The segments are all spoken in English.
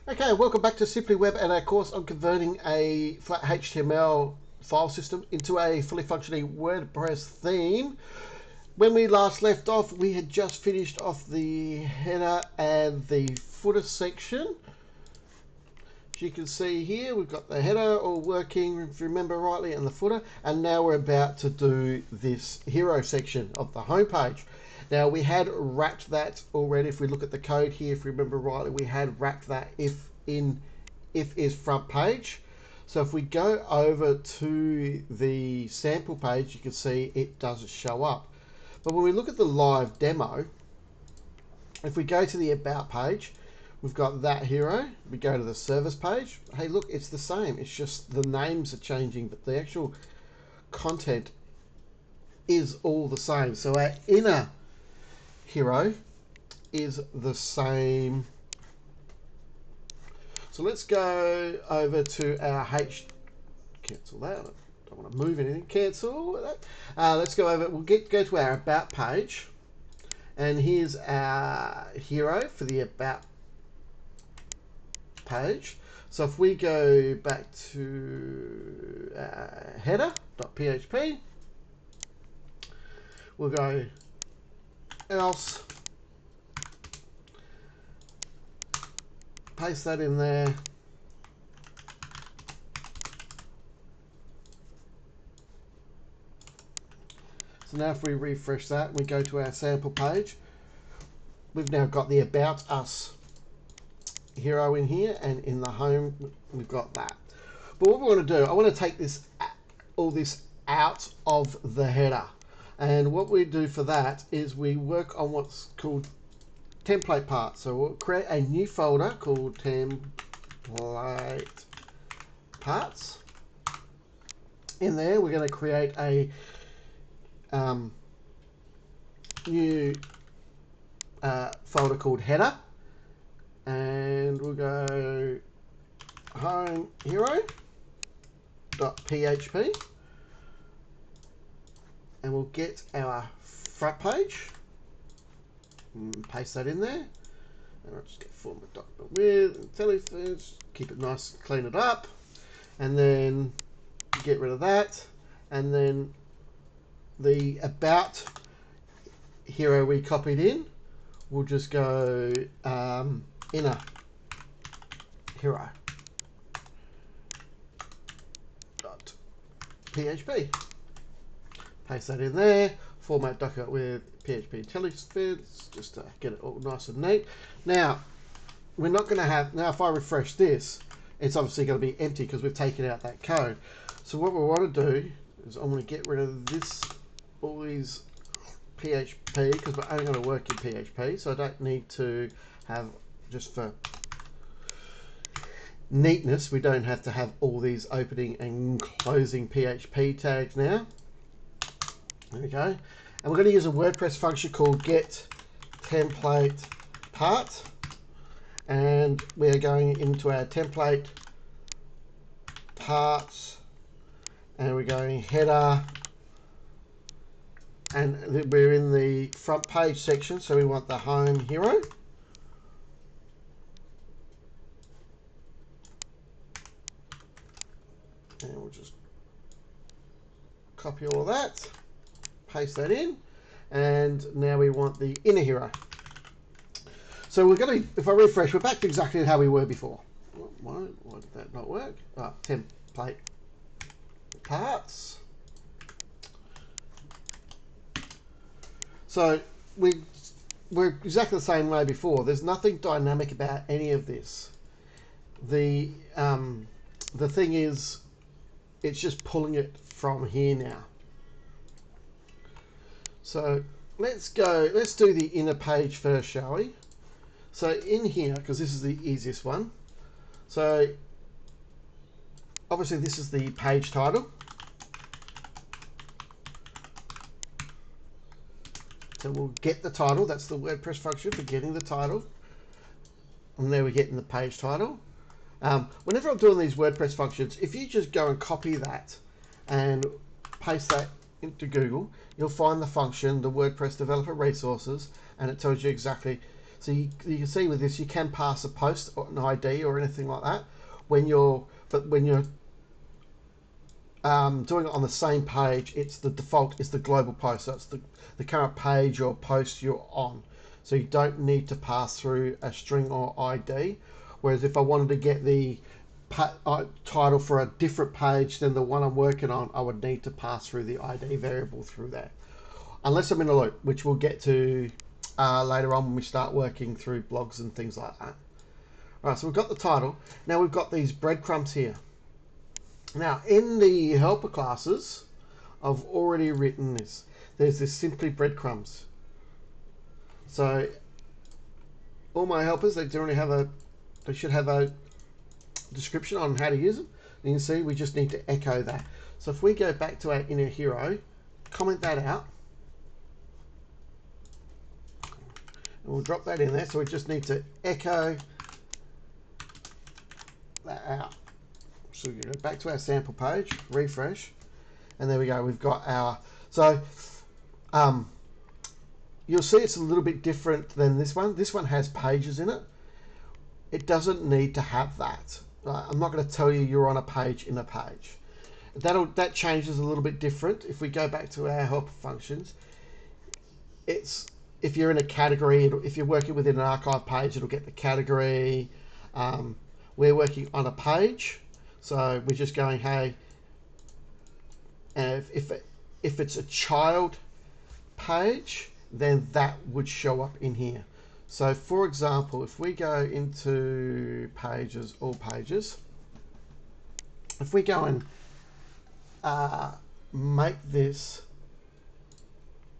Okay, welcome back to Simply Web and our course on converting a flat HTML file system into a fully functioning WordPress theme. When we last left off, we had just finished off the header and the footer section. As you can see here, we've got the header all working, if you remember rightly, and the footer, and now we're about to do this hero section of the home page. Now we had wrapped that already. If we look at the code here, if you remember rightly, we had wrapped that if is front page. So if we go over to the sample page, you can see it doesn't show up. But when we look at the live demo, if we go to the about page, we've got that hero. We go to the service page. Hey, look, it's the same. It's just the names are changing, but the actual content is all the same. So our inner hero is the same. So let's go over to our cancel that. I don't want to move anything. Cancel that. Let's go over. We'll go to our about page, and here's our hero for the about page. So if we go back to header.php, we'll go else, paste that in there, so now if we refresh that, we go to our sample page, we've now got the about us hero in here, and in the home we've got that. But what we want to do, I want to take all this out of the header, and what we do for that is we work on what's called template parts. So we'll create a new folder called template parts. In there we're going to create a new folder called header, and we'll go home hero.php, and we'll get our front page and paste that in there, and I'll just get format document with telephones, keep it nice, clean it up, and then get rid of that, and then the about hero we copied in, we'll just go inner hero .php, paste that in there, format document with PHP IntelliSense, just to get it all nice and neat. Now we're not going to have, now if I refresh this, it's obviously going to be empty because we've taken out that code. So what we want to do is I'm going to get rid of this, all these PHP, because we're only going to work in PHP, so I don't need to have, just for neatness, we don't have to have all these opening and closing PHP tags now. There we go. And we're going to use a WordPress function called get template part, and we're going into our template parts, and we're going header, and we're in the front page section, so we want the home hero. And we'll just copy all of that, paste that in, and now we want the inner hero. So we're going to, if I refresh, we're back to exactly how we were before. Why did that not work? Template parts. So we're exactly the same way before. There's nothing dynamic about any of this. The thing is, it's just pulling it from here now. So let's do the inner page first, shall we? So in here, because this is the easiest one, so obviously this is the page title. So we'll get the title, that's the WordPress function for getting the title, and there we're getting the page title. Whenever I'm doing these WordPress functions, if you just go and copy that and paste that into Google, you'll find the function, the WordPress developer resources, and it tells you exactly. So you can see with this, you can pass a post or an ID or anything like that when you're doing it on the same page. It's the default is the global post, so it's the current page or post you're on. So you don't need to pass through a string or ID. Whereas if I wanted to get the title for a different page than the one I'm working on, I would need to pass through the ID variable through there. Unless I'm in a loop, which we'll get to later on when we start working through blogs and things like that. All right, so we've got the title. Now we've got these breadcrumbs here. Now in the helper classes, I've already written this. There's this simply breadcrumbs. So all my helpers, they should have a description on how to use them. And you can see we just need to echo that. So if we go back to our inner hero, comment that out, and we'll drop that in there. So we just need to echo that out. So we go back to our sample page, refresh, and there we go. We've got our, so you'll see it's a little bit different than this one. This one has pages in it. It doesn't need to have that. I'm not going to tell you you're on a page in a page. That changes a little bit different. If we go back to our helper functions, it's if you're in a category, if you're working within an archive page, it'll get the category. We're working on a page, so we're just going, hey, if it's a child page, then that would show up in here. So for example, if we go into pages, all pages, if we go and make this,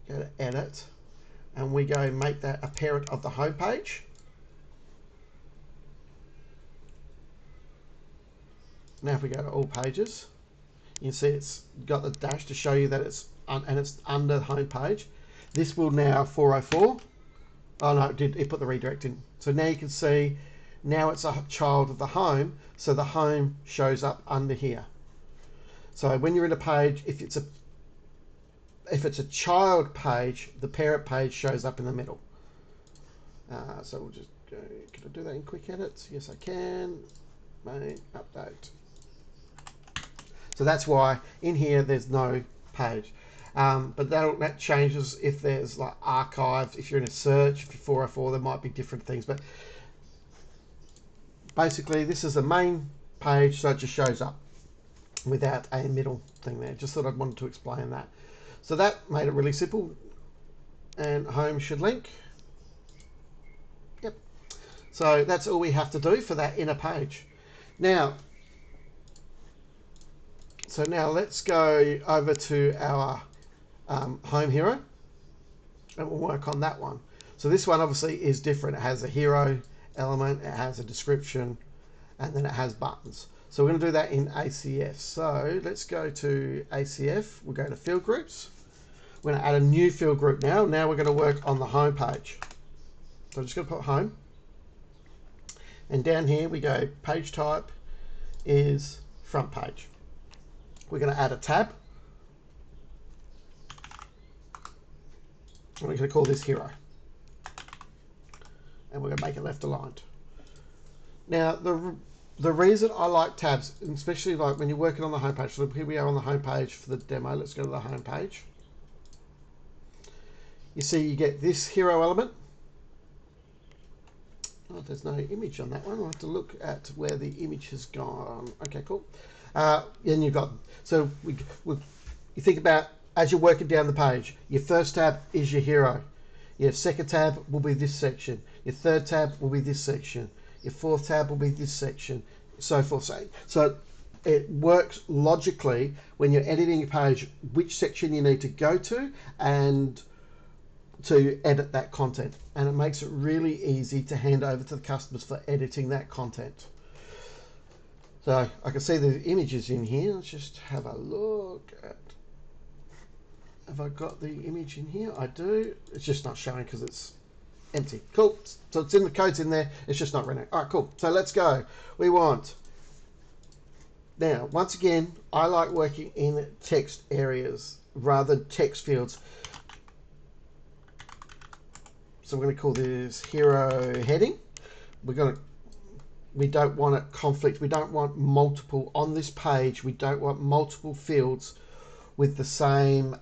go to edit, and we go make that a parent of the home page. Now if we go to all pages, you can see it's got the dash to show you that it's under the home page. This will now 404. Oh no, it put the redirect in. So now you can see, now it's a child of the home, so the home shows up under here. So when you're in a page, if it's a child page, the parent page shows up in the middle. So we'll just go, can I do that in quick edits? Yes, I can. Main update. So that's why in here there's no page. But that changes if there's like archives, if you're in a search, if you're 404, there might be different things. But basically this is the main page, so it just shows up without a middle thing there. Just thought I'd wanted to explain that. So that made it really simple. And home should link. Yep. So that's all we have to do for that inner page. Now, so now let's go over to our home hero, and we'll work on that one. So this one obviously is different. It has a hero element, it has a description, and then it has buttons. So we're going to do that in ACF. So let's go to ACF. We'll go to field groups. We're going to add a new field group now. Now we're going to work on the home page. So I'm just going to put home. And down here we go, page type is front page. We're going to add a tab. And we're going to call this hero. And we're going to make it left aligned. Now, the reason I like tabs, especially like when you're working on the home page, so here we are on the home page for the demo. Let's go to the home page. You see you get this hero element. Oh, there's no image on that one. I'll have to look at where the image has gone. Okay, cool. And you've got, so you think about as you're working down the page, your first tab is your hero. Your second tab will be this section. Your third tab will be this section. Your fourth tab will be this section, so forth. So it works logically when you're editing a page, which section you need to go to and to edit that content. And it makes it really easy to hand over to the customers for editing that content. So I can see the images in here. Let's just have a look at, have I got the image in here? I do. It's just not showing because it's empty. Cool. So it's in the code's in there. It's just not running. All right, cool. So let's go. We want, now, once again, I like working in text areas rather than text fields. So we're going to call this hero heading. We don't want it conflict. We don't want multiple on this page. We don't want multiple fields with the same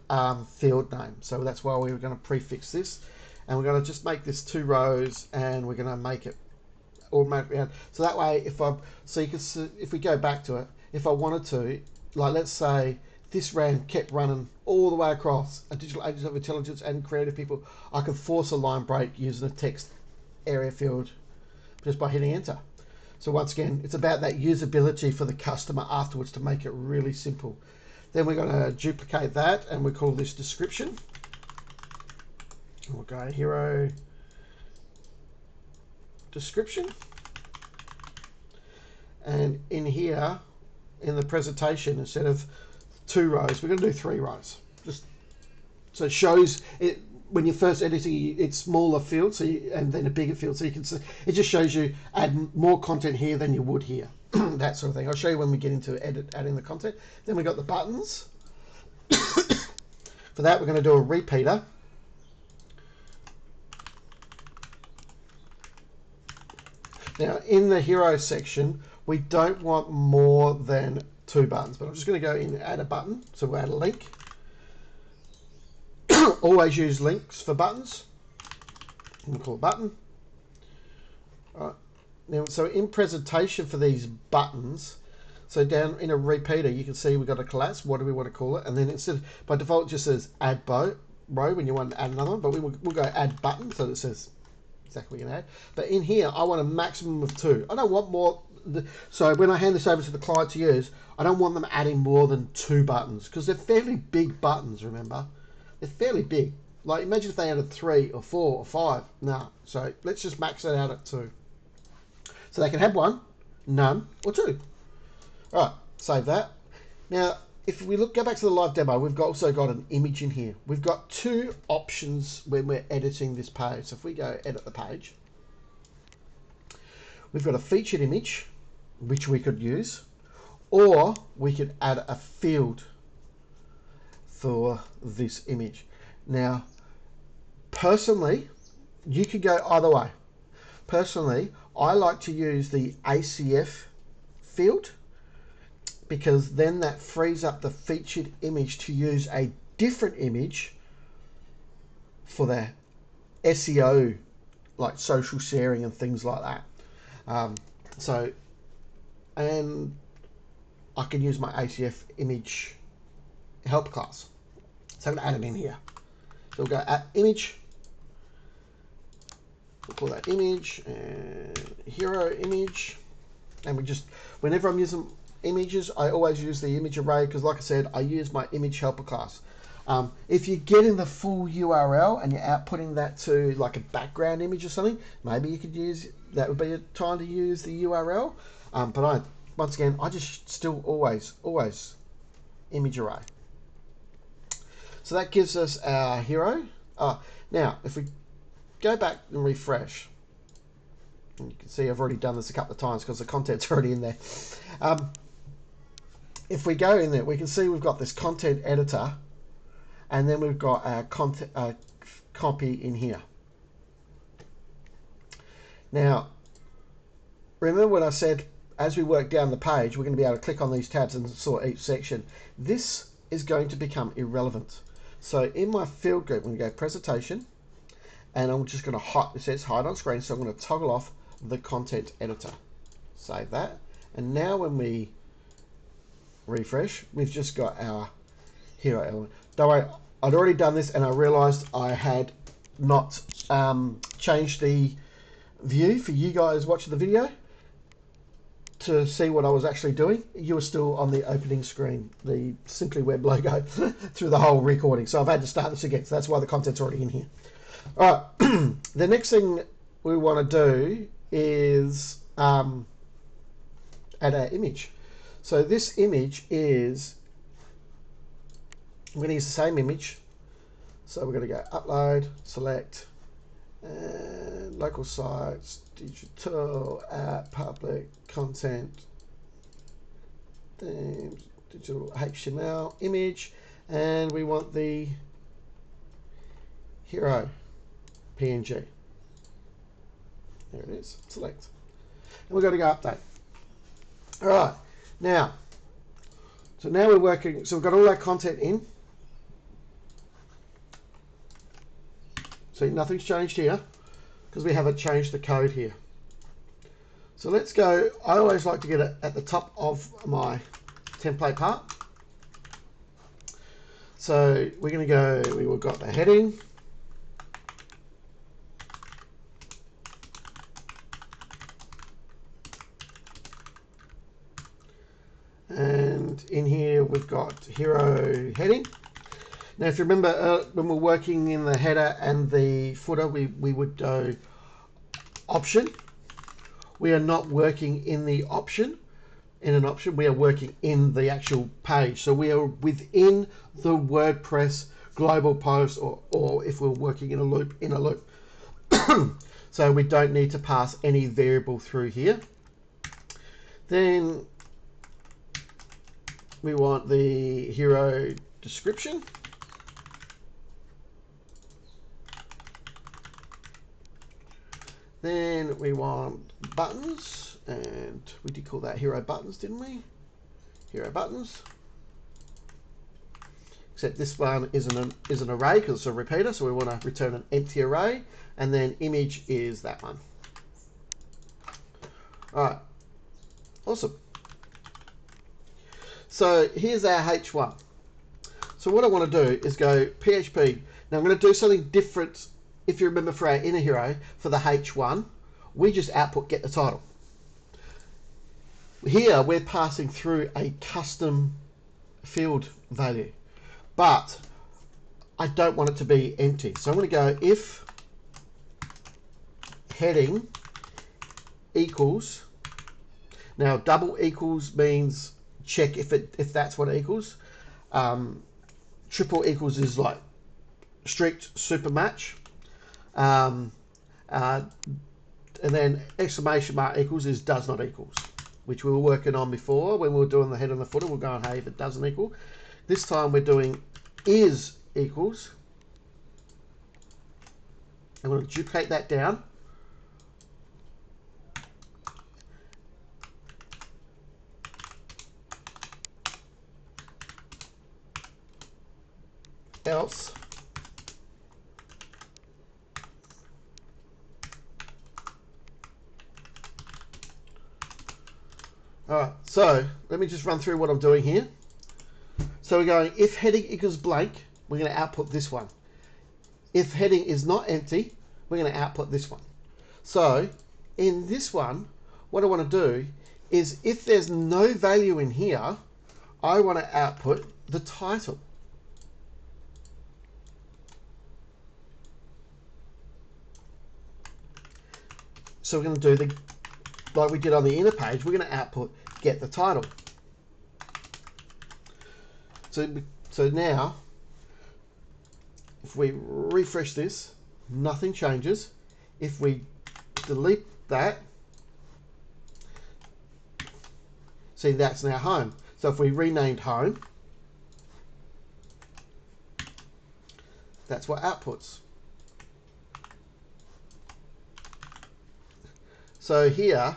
field name. So that's why we were going to prefix this, and we're going to just make this 2 rows, and we're going to make it automatically add. So that way, if you can see, if we go back to it, if I wanted to, like let's say this kept running all the way across a digital agents of intelligence and creative people, I could force a line break using a text area field just by hitting enter. So once again, it's about that usability for the customer afterwards to make it really simple. Then we're going to duplicate that, and we call this description. We'll go hero description. And in here, in the presentation, instead of 2 rows, we're going to do 3 rows. Just so it shows it when you're first editing, it's smaller fields, and then a bigger field, so you can see. It just shows you add more content here than you would here. That sort of thing. I'll show you when we get into adding the content. Then we got the buttons. For that, we're going to do a repeater. Now, in the hero section, we don't want more than 2 buttons, but I'm just going to go in and add a button. So we'll add a link. Always use links for buttons. We'll call it button. All right. Now, so in presentation for these buttons, so down in a repeater, you can see we've got a class. What do we want to call it? And then instead, by default, it just says add row when you want to add another one, but we'll go add button, so it says exactly what you're going to add. But in here, I want a maximum of 2. I don't want more. So when I hand this over to the client to use, I don't want them adding more than 2 buttons, because they're fairly big buttons, remember? They're fairly big. Like, imagine if they added 3 or 4 or 5. No. So let's just max it out at 2. So they can have 1, none, or 2. All right, save that. Now, if we go back to the live demo, we've also got an image in here. We've got 2 options when we're editing this page. So if we go edit the page, we've got a featured image, which we could use, or we could add a field for this image. Now, personally, you could go either way. Personally, I like to use the ACF field, because then that frees up the featured image to use a different image for the SEO, like social sharing and things like that. And I can use my ACF image help class. So I'm going to add it in here. So we'll go add image. We'll call that image and hero image. And we just, whenever I'm using images, I always use the image array, because like I said, I use my image helper class. If you're getting the full URL and you're outputting that to like a background image or something, maybe you could use, that would be a time to use the URL. But once again, I just still always image array. So that gives us our hero. Now, if we go back and refresh, and you can see I've already done this a couple of times because the content's already in there. If we go in there, we can see we've got this content editor, and then we've got our content copy in here. Now, remember when I said as we work down the page, we're going to be able to click on these tabs and sort each section. This is going to become irrelevant. So in my field group, I'm going to go presentation, and I'm just going to it says hide on screen, so I'm going to toggle off the content editor. Save that. And now when we refresh, we've just got our hero element. Don't worry, I'd already done this, and I realized I had not changed the view for you guys watching the video to see what I was actually doing. You were still on the opening screen, the Simply Web logo through the whole recording. So I've had to start this again. So that's why the content's already in here. All right. The next thing we want to do is add our image. So this image is, we're going to use the same image. So we're going to go upload, select, and local sites, digital, app, public, content, themes, digital HTML, image, and we want the hero PNG. There it is. Select. And we're going to go update. All right. Now, so now we're working. So we've got all our content in. See, nothing's changed here because we haven't changed the code here. So let's go. I always like to get it at the top of my template part. So we're going to go, we've got the heading. And in here we've got hero heading. Now if you remember when we're working in the header and the footer, we would do option. We are not working in the option. In an option, we are working in the actual page. So we are within the WordPress global post, or if we're working in a loop, in a loop. So we don't need to pass any variable through here. Then we want the hero description. Then we want buttons, and we did call that hero buttons, didn't we? Hero buttons. Except this one is an array because it's a repeater, so we want to return an empty array. And then image is that one. All right, awesome. So here's our H1. So what I want to do is go PHP. Now I'm going to do something different. If you remember, for our inner hero, for the H1, we just output get the title. Here we're passing through a custom field value, but I don't want it to be empty. So I'm going to go if heading equals. Now double equals means check if that's what it equals. Triple equals is like strict super match. And then exclamation mark equals is does not equals, which we were working on before when we were doing the head and the footer. We're going, hey, if it doesn't equal. This time we're doing is equals. I'm going to duplicate that down. Else. All right, so let me just run through what I'm doing here. So we're going if heading equals blank, we're going to output this one. If heading is not empty, we're going to output this one. So in this one, what I want to do is if there's no value in here, I want to output the title. So we're going to do like we did on the inner page, we're going to output get the title. So now, if we refresh this, nothing changes. If we delete that, see that's now home. So if we renamed home, that's what outputs. So here,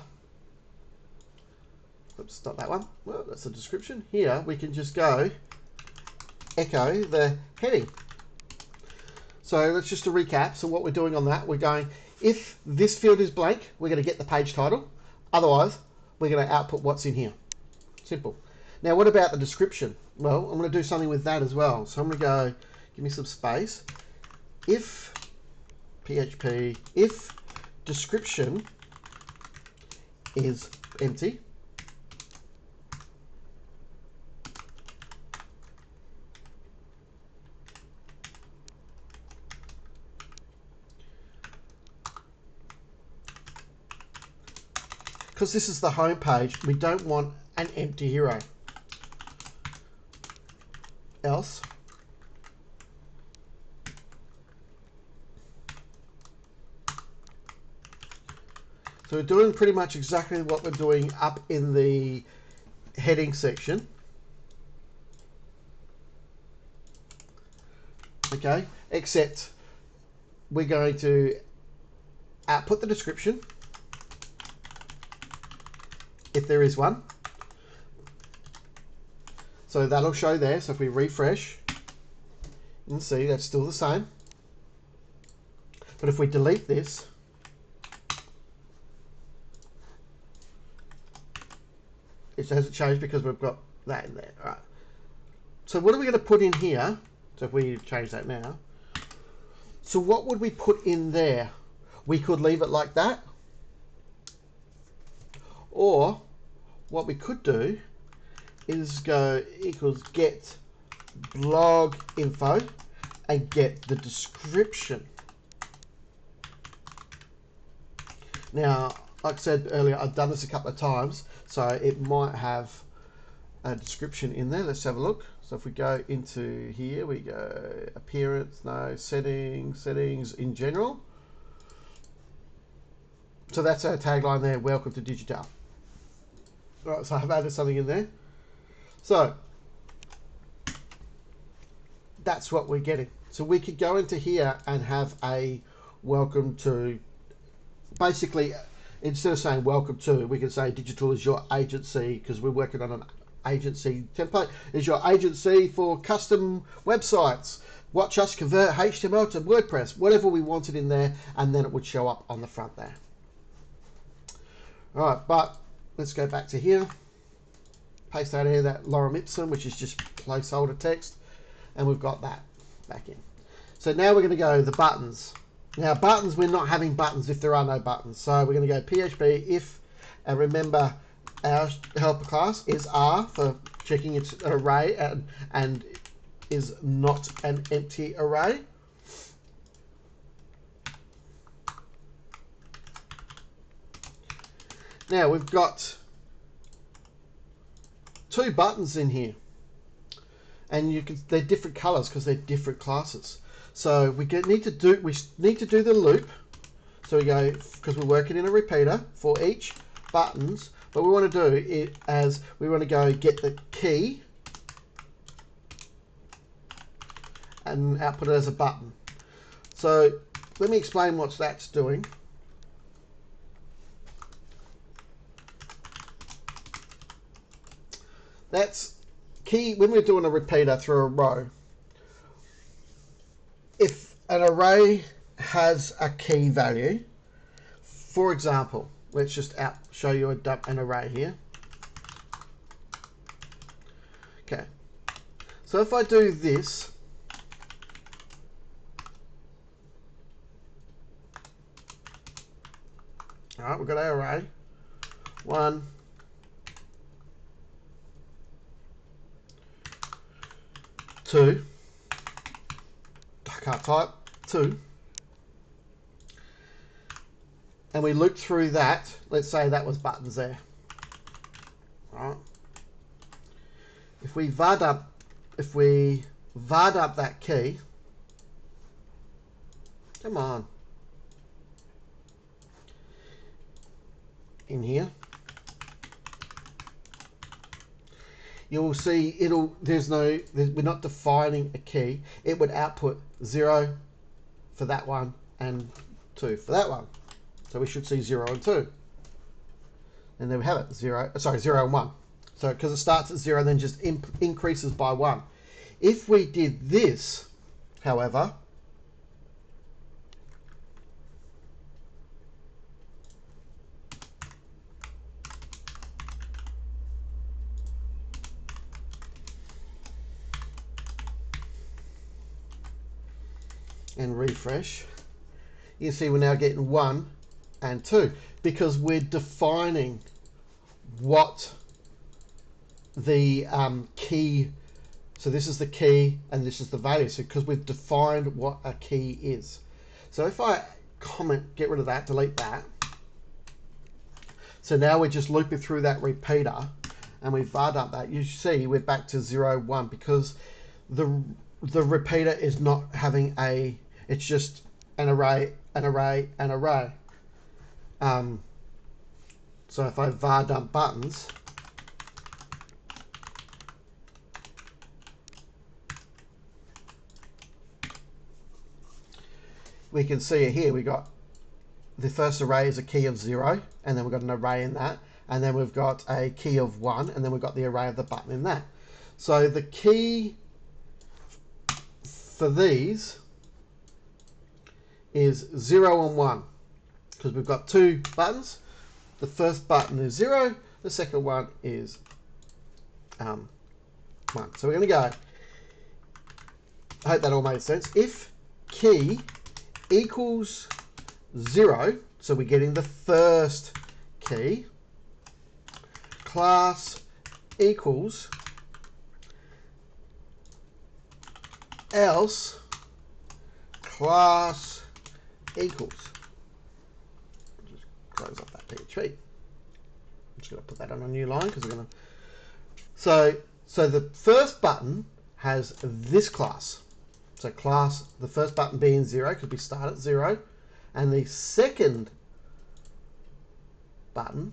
oops, not that one. Well, that's the description. Here we can just go echo the heading. So let's just to recap. So what we're doing on that, we're going if this field is blank, we're going to get the page title. Otherwise, we're going to output what's in here. Simple. Now, what about the description? Well, I'm going to do something with that as well. So I'm going to go, give me some space. If PHP, if description is empty, because this is the home page, we don't want an empty hero. Else, so we're doing pretty much exactly what we're doing up in the heading section. Okay, except we're going to output the description. if there is one. So that'll show there. So if we refresh, you can see that's still the same. But if we delete this, it hasn't changed because we've got that in there. All right. So what are we going to put in here? So if we change that now. So what would we put in there? We could leave it like that. Or what we could do is go equals get blog info and get the description. Now, like I said earlier, I've done this a couple of times, so it might have a description in there. Let's have a look. So if we go into here, we go appearance, no, settings in general. So that's our tagline there, welcome to Digital. All right, so I've added something in there. So that's what we're getting. So we could go into here and have a welcome to, basically, instead of saying welcome to, we can say digital is your agency, because we're working on an agency template, is your agency for custom websites. Watch us convert HTML to WordPress, whatever we wanted in there, and then it would show up on the front there. All right, but let's go back to here. Paste that here, that lorem ipsum, which is just placeholder text, and we've got that back in. So now we're going to go the buttons. Now buttons, we're not having buttons if there are no buttons. So we're going to go PHP if, and remember our helper class is R for checking its array and is not an empty array. Now we've got two buttons in here, and they're different colors because they're different classes. So we need to do the loop. So we go, because we're working in a repeater for each buttons, but we want to do it as we want to go get the key and output it as a button. So let me explain what that's doing. That's key when we're doing a repeater through a row. If an array has a key value, for example, let's just show you an array here. Okay, so if I do this, all right, we've got our array 1, 2, I can't type, 2, and we loop through that. Let's say that was buttons there. All right. If we var up that key, come on, in here, you will see we're not defining a key. It would output 0 for that one and 2 for that one. So we should see 0 and 2. And there we have it, 0 and 1. So because it starts at 0 and then just increases by 1. If we did this, however, and refresh, you see we're now getting 1 and 2 because we're defining what the key, so this is the key and this is the value, so because we've defined what a key is. So if I comment, get rid of that, delete that, so now we're just looping through that repeater and we've varred up that, you see we're back to 0, 1 because the repeater is not having it's just an array, an array, an array. So if I var dump buttons, we can see it here. We got the first array is a key of 0, and then we've got an array in that, and then we've got a key of 1, and then we've got the array of the button in that. So the key for these is 0 and 1, because we've got 2 buttons. The first button is 0, the second one is 1. So we're going to go, I hope that all made sense. If key equals 0, so we're getting the first key, class equals, else class equals. Just close up that PHP. I'm just going to put that on a new line because we're going to. So the first button has this class. So class, the first button being 0, because we start at 0, and the second button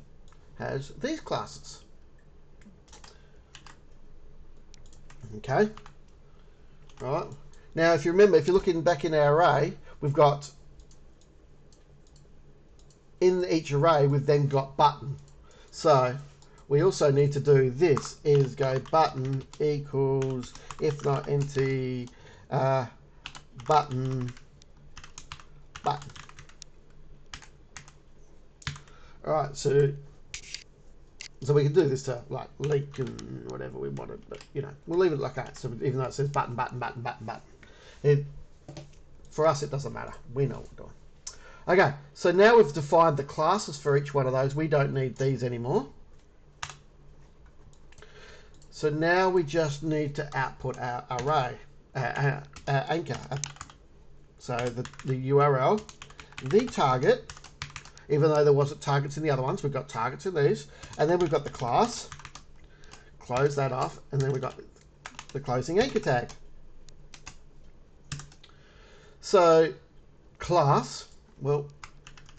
has these classes. Okay. Right. Now, if you remember, if you're looking back in our array, we've got, in each array, we've then got button. So we also need to do this, is go button equals, if not empty, button. All right, so we can do this to like leak and whatever we wanted, but you know, we'll leave it like that. So even though it says button, for us it doesn't matter. We know what we're doing. Okay, so now we've defined the classes for each one of those. We don't need these anymore. So now we just need to output our array, anchor. So the URL, the target, even though there wasn't targets in the other ones, we've got targets in these. And then we've got the class, close that off, and then we've got the closing anchor tag. So class, well,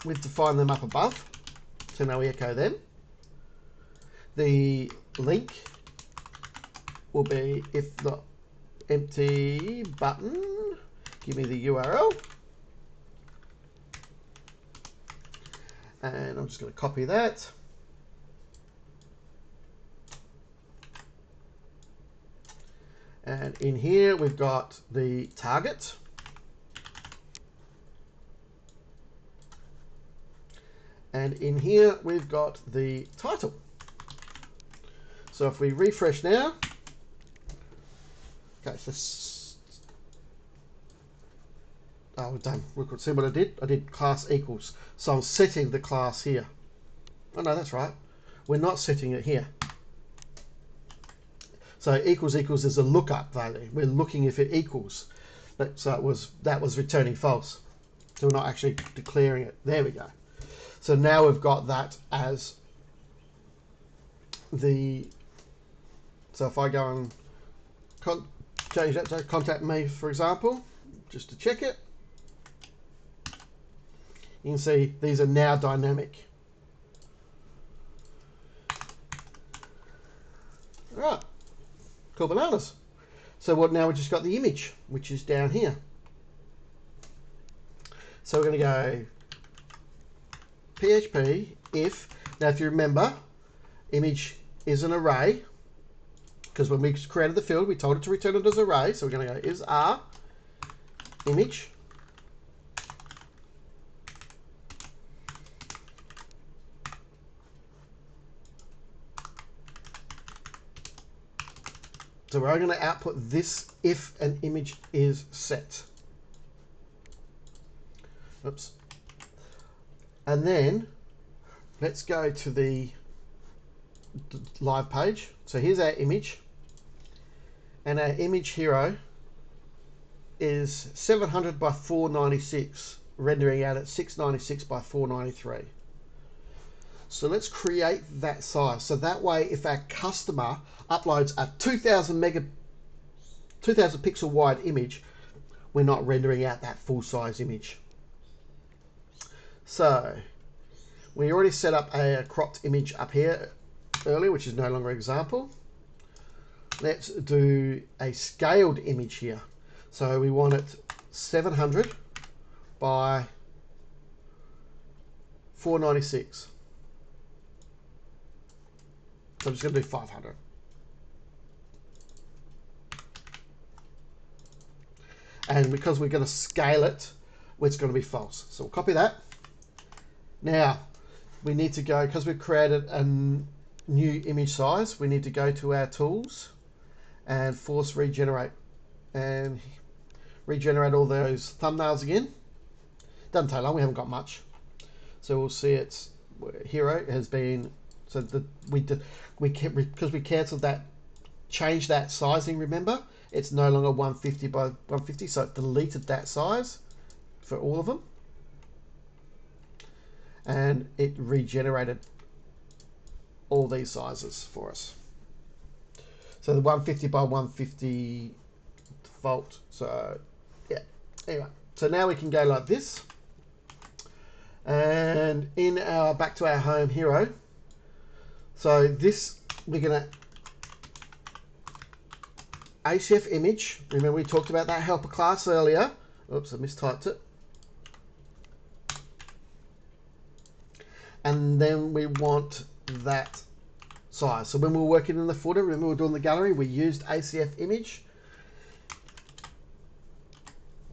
we've defined them up above, so now we echo them. The link will be, if not empty button, give me the URL. And I'm just going to copy that. And in here, we've got the target. And in here, we've got the title. So if we refresh now, okay, so we're done. We could see what I did. I did class equals. So I'm setting the class here. Oh no, that's right. We're not setting it here. So equals is a lookup value. We're looking if it equals. So that was returning false. So we're not actually declaring it. There we go. So now we've got that as the. So if I go and change that to contact me, for example, just to check it, you can see these are now dynamic. All right, cool bananas. So what now? We just got the image, which is down here. So we're going to go PHP if. Now, if you remember, image is an array, because when we created the field, we told it to return it as an array. So we're going to go is R image. So we're going to output this if an image is set. Oops. And then let's go to the live page. So here's our image. And our image hero is 700 by 496, rendering out at 696 by 493. So let's create that size. So that way, if our customer uploads a 2000 pixel wide image, we're not rendering out that full size image. So we already set up a cropped image up here earlier, which is no longer an example. Let's do a scaled image here. So we want it 700 by 496. So I'm just going to do 500. And because we're going to scale it, it's going to be false. So we'll copy that. Now, we need to go, because we've created a new image size, we need to go to our tools and force regenerate. And regenerate all those thumbnails again. Doesn't take long, we haven't got much. So we'll see it's hero has been, so because we cancelled that, changed that sizing, remember? It's no longer 150 by 150, so it deleted that size for all of them. And it regenerated all these sizes for us. So the 150 by 150 default. So yeah, anyway. So now we can go like this. And in our, back to our home hero. So this, we're gonna ACF image. Remember we talked about that helper class earlier. Oops, I mistyped it. And then we want that size. So when we were working in the footer, remember we were doing the gallery, we used ACF image.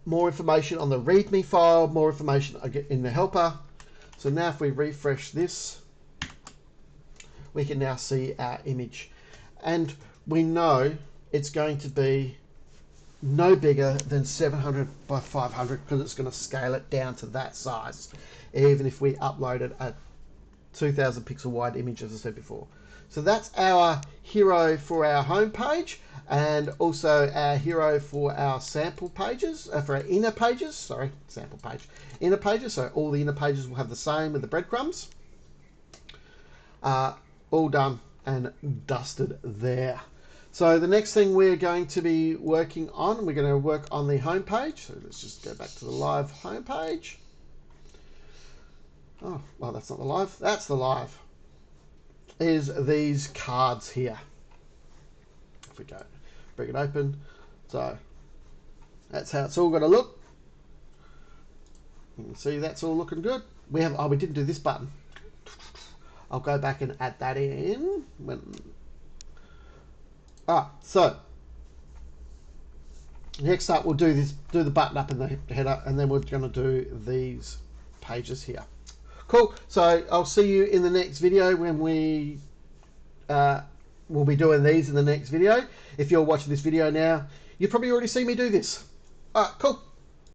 More information on the README file, more information in the helper. So now if we refresh this, we can now see our image. And we know it's going to be no bigger than 700 by 500 because it's going to scale it down to that size, even if we uploaded a 2000 pixel wide image, as I said before. So that's our hero for our home page, and also our hero for our sample pages, for our inner pages, sorry, sample page, inner pages. So all the inner pages will have the same with the breadcrumbs. All done and dusted there. So the next thing we're going to be working on, we're going to work on the home page. So let's just go back to the live home page. Oh, well, that's not the live. That's the live. Is these cards here. If we go, bring it open. So that's how it's all going to look. You can see that's all looking good. We have, oh, we didn't do this button. I'll go back and add that in. Alright, so next up we'll do the button up in the header, and then we're going to do these pages here. Cool. So I'll see you in the next video when we'll be doing these in the next video. If you're watching this video now, you've probably already seen me do this. Alright, cool.